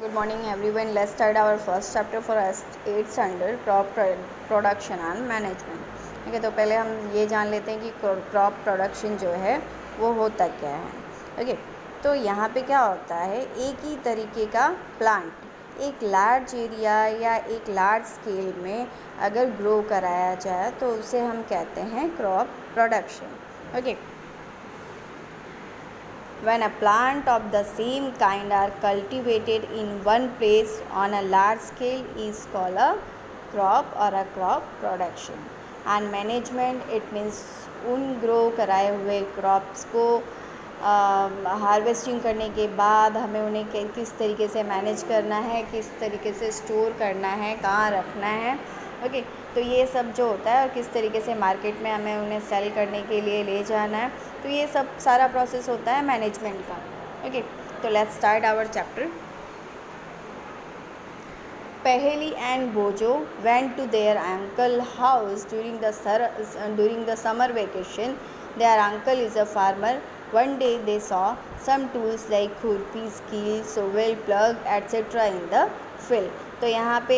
Good morning everyone. Let's start our first chapter for 8th standard crop production and management. ठीक है, तो पहले हम ये जान लेते हैं कि क्रॉप प्रोडक्शन जो है वो होता क्या है। ओके, तो यहाँ पे क्या होता है, एक ही तरीके का प्लांट एक लार्ज एरिया या एक लार्ज स्केल में अगर ग्रो कराया जाए तो उसे हम कहते हैं crop production. Okay, when a plant of the same kind are cultivated in one place on a large scale is called a crop or a crop production. And management, it means उन grow कराए हुए crops को harvesting करने के बाद हमें उन्हें किस तरीके से मैनेज करना है, किस तरीके से स्टोर करना है, कहाँ रखना है। ओके, तो ये सब जो होता है और किस तरीके से मार्केट में हमें उन्हें सेल करने के लिए ले जाना है, तो ये सब सारा प्रोसेस होता है मैनेजमेंट का। ओके, तो let's start our chapter. Paheli and Bojo went to their uncle house during the summer vacation. Their uncle is a farmer. One day they saw some tools like खुरपी, skill, shovel, plug etc. in the field. तो यहाँ पे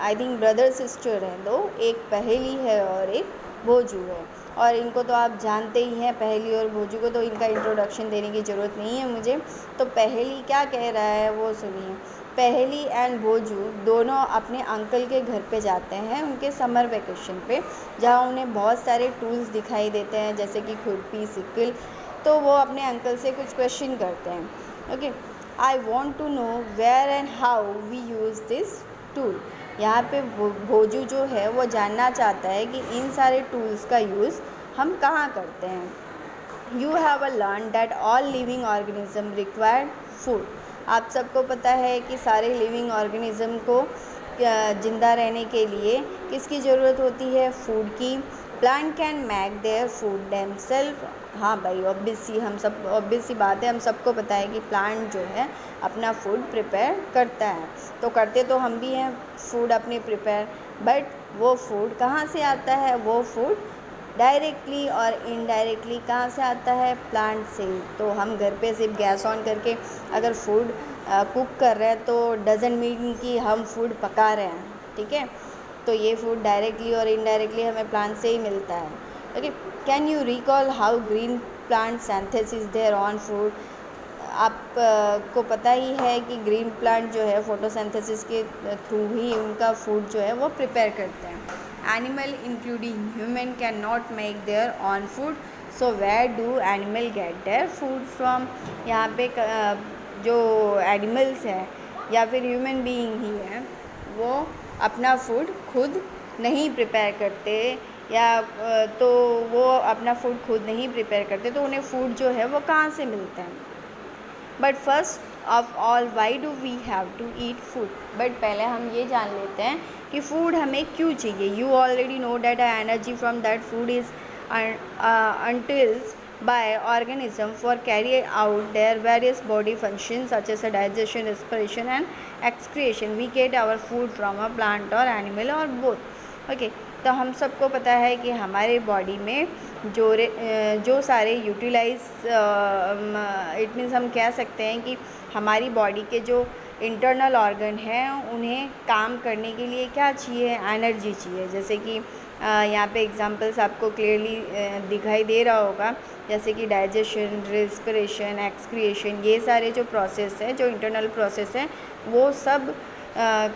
I think brother sister हैं दो, एक पहेली है और एक भोजू है, और इनको तो आप जानते ही हैं, पहेली और भोजू को तो इनका इंट्रोडक्शन देने की ज़रूरत नहीं है मुझे। तो पहेली क्या कह रहा है वो सुनिए। पहेली एंड भोजू दोनों अपने अंकल के घर पे जाते हैं उनके समर वेकेशन पे, जहाँ उन्हें बहुत सारे टूल्स दिखाई देते हैं जैसे कि खुरपी, सिकल। तो वो अपने अंकल से कुछ क्वेश्चन करते हैं। Okay, I want to know where and how we use this tool. यहाँ पे भोजू जो है वो जानना चाहता है कि इन सारे टूल्स का यूज़ हम कहाँ करते हैं। You have a learn that all living organism required food. आप सबको पता है कि सारे लिविंग ऑर्गेनिज्म को ज़िंदा रहने के लिए किसकी ज़रूरत होती है, फूड की। Plant can make their food themselves. हाँ भाई, ऑब्वियस सी बात है, हम सबको पता है कि प्लांट जो है अपना फूड प्रिपेयर करता है। तो करते तो हम भी हैं फूड अपने प्रिपेयर, बट वो फूड कहाँ से आता है, वो फूड डायरेक्टली और इनडायरेक्टली कहाँ से आता है, प्लांट से। तो हम घर पे सिर्फ गैस ऑन करके अगर फूड कुक कर रहे हैं तो डजंट मीन कि हम फूड पका रहे हैं, ठीक है। तो ये फूड डायरेक्टली और इनडायरेक्टली हमें प्लांट से ही मिलता है। Okay, can you recall how green plant synthesis their own food. आप को पता ही है कि ग्रीन प्लांट जो है फोटोसिंथेसिस के थ्रू ही उनका फूड जो है वो प्रिपेयर करते हैं। Animal including human can not make their own food, so where do animal get their food from. यहाँ पे जो एनिमल्स हैं या फिर ह्यूमन बीइंग ही है, वो अपना फूड खुद नहीं प्रिपेयर करते, या तो वो अपना फूड खुद नहीं प्रिपेयर करते, तो उन्हें फूड जो है वो कहाँ से मिलता है। But first of all why do we have to eat food. But पहले हम ये जान लेते हैं कि फूड हमें क्यों चाहिए। You already know that energy from that food is untills by organism for carry out their various body functions such as digestion, respiration and excretion. We get our food from a plant or animal or both. Okay, तो हम सबको पता है कि हमारे body में जो सारे यूटिलाइज इट मीन्स हम कह सकते हैं कि हमारी बॉडी के जो इंटरनल ऑर्गन हैं उन्हें काम करने के लिए क्या चाहिए, एनर्जी चाहिए। जैसे कि यहाँ पे एग्जांपल्स आपको क्लियरली दिखाई दे रहा होगा, जैसे कि डाइजेशन, रेस्पिरेशन, एक्सक्रिएशन, ये सारे जो प्रोसेस हैं, जो इंटरनल प्रोसेस हैं, वो सब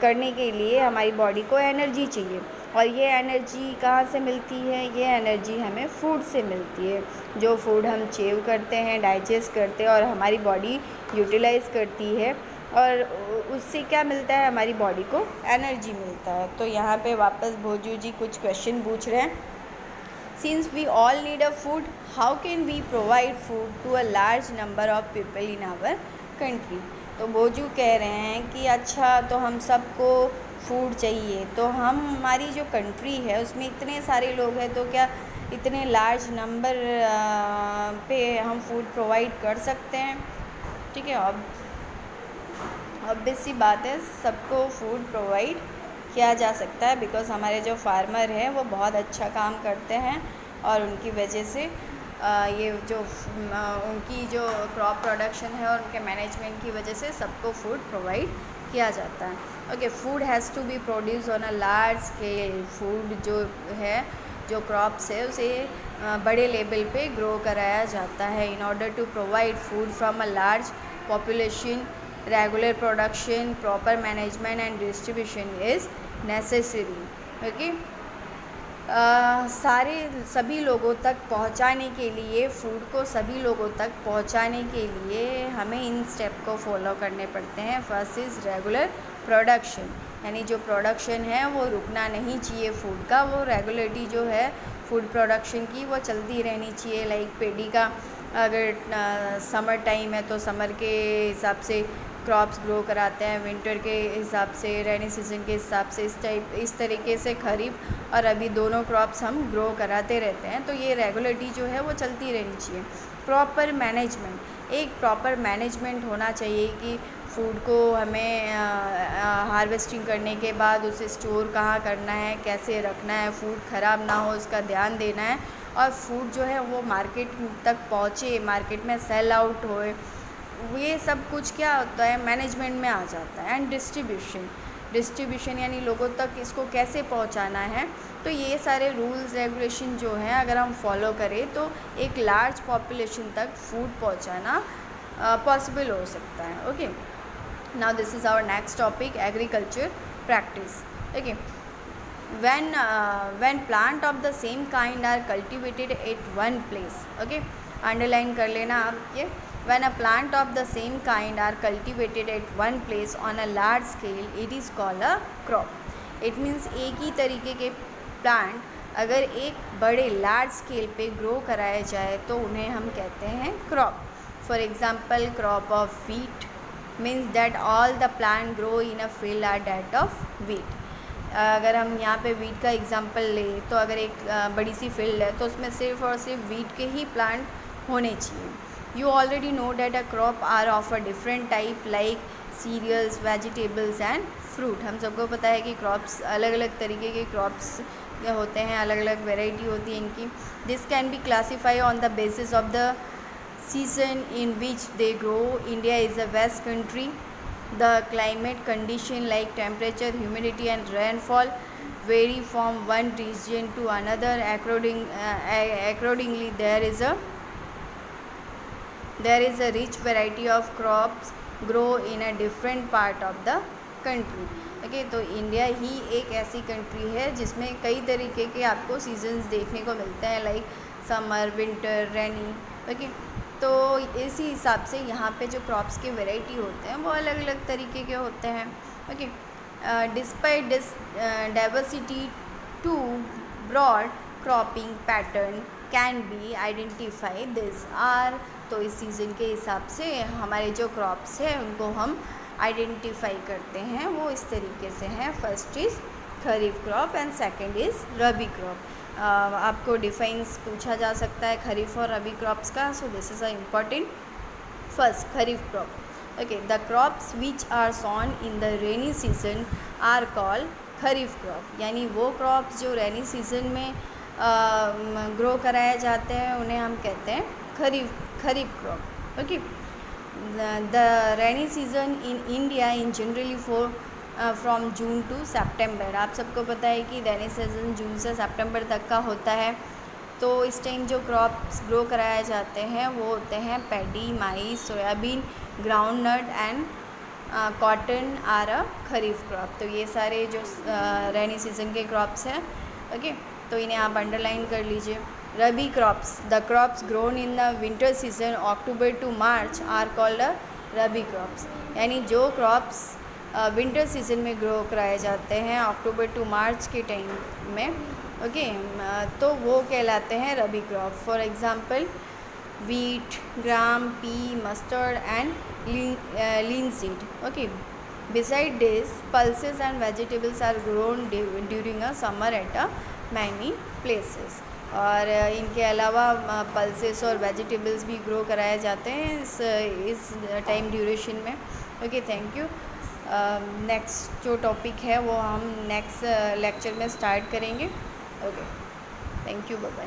करने के लिए हमारी बॉडी को एनर्जी चाहिए। और ये एनर्जी कहाँ से मिलती है, ये एनर्जी हमें फूड से मिलती है। जो फूड हम चेव करते हैं, डाइजेस्ट करते हैं और हमारी बॉडी यूटिलाइज़ करती है, और उससे क्या मिलता है, हमारी बॉडी को एनर्जी मिलता है। तो यहाँ पे वापस भोजू जी कुछ क्वेश्चन पूछ रहे हैं। Since we all need a food, how can we provide food to a large number of people in our country. तो भोजू कह रहे हैं कि अच्छा, तो हम सबको फूड चाहिए, तो हमारी जो कंट्री है उसमें इतने सारे लोग हैं, तो क्या इतने लार्ज नंबर पे हम फूड प्रोवाइड कर सकते हैं। ठीक है, अब ऑब्वियस सी बात है, सबको फूड प्रोवाइड किया जा सकता है, बिकॉज़ हमारे जो फार्मर हैं वो बहुत अच्छा काम करते हैं और उनकी वजह से ये जो उनकी जो क्रॉप प्रोडक्शन है और उनके मैनेजमेंट की वजह से सबको फूड प्रोवाइड किया जाता है। Okay, food has to be produce on a large scale. Food जो है, जो क्रॉप्स है, उसे बड़े लेवल पे ग्रो कराया जाता है। In order to provide food from a large population, regular production, proper management and distribution is necessary. Okay, सभी लोगों तक पहुंचाने के लिए, फूड को सभी लोगों तक पहुंचाने के लिए हमें इन स्टेप को फॉलो करने पड़ते हैं। फर्स्ट इज़ रेगुलर प्रोडक्शन, यानी जो प्रोडक्शन है वो रुकना नहीं चाहिए फूड का, वो रेगुलरिटी जो है फूड प्रोडक्शन की वो चलती रहनी चाहिए। लाइक पेडी का अगर समर टाइम है तो समर के हिसाब से क्रॉप्स ग्रो कराते हैं, विंटर के हिसाब से, रेनी सीजन के हिसाब से, इस तरीके से खरीफ और अभी दोनों क्रॉप्स हम ग्रो कराते रहते हैं। तो ये रेगुलरिटी जो है वो चलती रहनी चाहिए। प्रॉपर मैनेजमेंट, एक प्रॉपर मैनेजमेंट होना चाहिए कि फूड को हमें हार्वेस्टिंग करने के बाद उसे स्टोर कहाँ करना है, कैसे रखना है, फूड ख़राब ना हो उसका ध्यान देना है, और फूड जो है वो मार्केट तक पहुँचे, मार्केट में सेल आउट होए, ये सब कुछ क्या होता है, मैनेजमेंट में आ जाता है। एंड डिस्ट्रीब्यूशन यानी लोगों तक इसको कैसे पहुंचाना है। तो ये सारे रूल्स रेगुलेशन जो हैं अगर हम फॉलो करें तो एक लार्ज पॉपुलेशन तक फूड पहुंचाना पॉसिबल हो सकता है। Okay, now this is our next topic, agriculture practice. Okay, when plant of the same kind are cultivated at one place, okay, underline कर लेना आप ये, when a plant of the same kind are cultivated at one place on a large scale, it is called a crop. it means एक ही तरीके के plant अगर एक बड़े लार्ज स्केल पे ग्रो कराया जाए तो उन्हें हम कहते हैं crop. For example, crop of wheat means that all the plant grow in a field are that of wheat. अगर हम यहाँ पे वीट का एग्जांपल लें तो अगर एक बड़ी सी फील्ड है तो उसमें सिर्फ और सिर्फ वीट के ही प्लांट होने चाहिए। You already know that a crop are of a different type like cereals, vegetables and fruit. हम सबको पता है कि क्रॉप्स अलग अलग तरीके के क्रॉप्स होते हैं, अलग अलग वेराइटी होती है इनकी। This can be classify on the basis of the season in which they grow. India is a vast country. The climate condition like temperature, humidity and rainfall vary from one region to another. Accordingly, there is a rich variety of crops grow in a different part of the country. Okay, तो India ही एक ऐसी country है जिसमें कई तरीके के आपको seasons देखने को मिलते हैं, लाइक समर, विंटर, रेनी। ओके, तो इसी हिसाब से यहाँ पे जो क्रॉप्स के वैरायटी होते हैं वो अलग अलग तरीके के होते हैं। Okay, despite this diversity two broad cropping pattern can be identify this are. तो इस सीज़न के हिसाब से हमारे जो क्रॉप्स हैं उनको हम आइडेंटिफाई करते हैं, वो इस तरीके से हैं। First is kharif crop and second is rabi crop. आपको डिफाइंस पूछा जा सकता है खरीफ और रबी क्रॉप्स का, so this is a important. First, kharif crop. Okay, the crops which are sown in the rainy season are called kharif crop. यानी वो क्रॉप्स जो रेनी सीजन में ग्रो कराए जाते हैं उन्हें हम कहते हैं kharif crop. Okay, the rainy season in India in generally from June to September. आप सबको पता है कि रेनी सीजन जून से सितंबर तक का होता है। तो इस टाइम जो क्रॉप्स ग्रो कराए जाते हैं वो होते हैं paddy, maize, soybean, groundnut and cotton are a kharif crop. तो ये सारे जो रेनी सीजन के क्रॉप्स हैं, ओके, तो इन्हें आप अंडरलाइन कर लीजिए। Rabi crops, the crops grown in the winter season October to March are called a rabi crops. यानी जो क्रॉप्स विंटर सीजन में ग्रो कराए जाते हैं अक्टूबर टू मार्च के टाइम में, ओके, तो वो कहलाते हैं rabi crop. For example, wheat, gram, pea, mustard and linseed. Okay. Besides this, pulses and vegetables are grown during a summer at many places. और इनके अलावा पल्सेस और वेजिटेबल्स भी ग्रो कराए जाते हैं इस टाइम ड्यूरेशन में। Okay, thank you. नेक्स्ट जो टॉपिक है वो हम नेक्स्ट लेक्चर में स्टार्ट करेंगे। Okay, thank you, bye bye.